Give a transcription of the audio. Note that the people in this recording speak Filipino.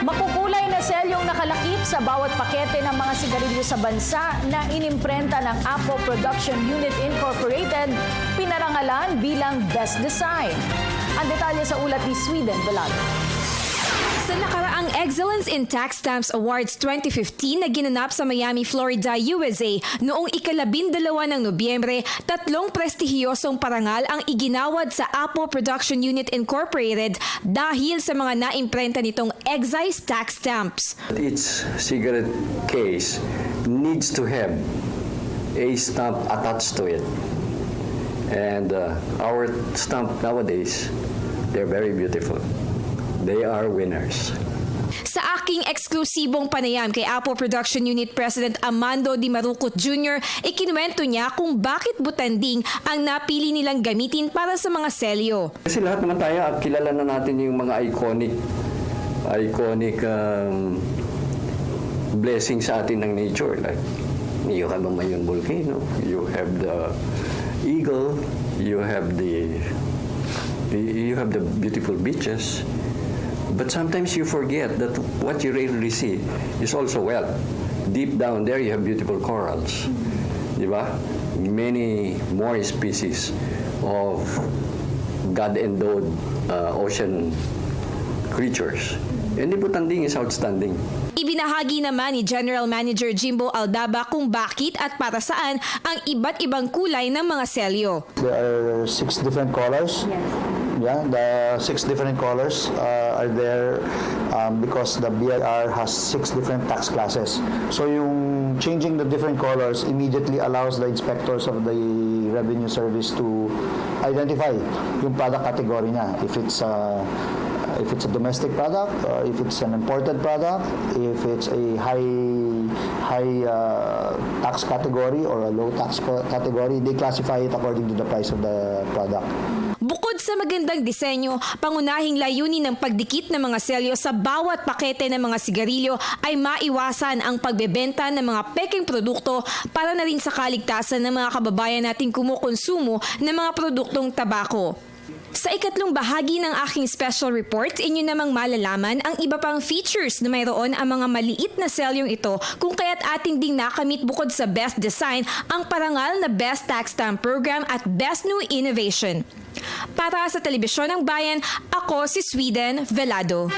Makukulay na selyong nakalakip sa bawat pakete ng mga sigarilyo sa bansa na inimprenta ng Apo Production Unit Incorporated, pinarangalan bilang Best Design. Ang detalye sa ulat ni Sweden Velado. Sa nakaraang Excellence in Tax Stamps Awards 2015 na ginanap sa Miami, Florida, USA, noong ika-12 ng Nobyembre, 3 prestihiyosong parangal ang iginawad sa Apo Production Unit Incorporated dahil sa mga naimprenta nitong excise tax stamps. Each cigarette case needs to have a stamp attached to it. And our stamp nowadays, they're very beautiful. They are winners. Sa aking eksklusibong panayam kay Apo Production Unit President Amando Di Marucot Jr., ikinuwento niya kung bakit butanding ang napili nilang gamitin para sa mga selyo. Kasi lahat naman tayo, kilala na natin yung mga iconic blessing sa atin ng nature. Like, you have a Mayon volcano, you have the eagle, you have the beautiful beaches. But sometimes you forget that what you really see is also wealth. Deep down there, you have beautiful corals. Di ba? Many more species of God-endowed ocean creatures. And the butanding is outstanding. Ibinahagi naman ni General Manager Jimbo Aldaba kung bakit at para saan ang iba't ibang kulay ng mga selyo. There are 6 different colors. Yeah, the 6 different colors are there because the BIR has 6 different tax classes. So yung changing the different colors immediately allows the inspectors of the Revenue Service to identify yung product category niya. If it's a domestic product, if it's an imported product, if it's a high tax category or a low tax category, they classify it according to the price of the product. Bukod sa magandang disenyo, pangunahing layunin ng pagdikit ng mga selyo sa bawat pakete ng mga sigarilyo ay maiwasan ang pagbebenta ng mga peking produkto para na rin sa kaligtasan ng mga kababayan nating kumukonsumo ng mga produktong tabako. Sa ikatlong bahagi ng aking special report, inyo namang malalaman ang iba pang features na mayroon ang mga maliit na selyong ito kung kaya't ating ding nakamit bukod sa Best Design ang parangal na Best Tax Stamp Program at Best New Innovation. Para sa Telebisyon ng Bayan, ako si Sweden Velado.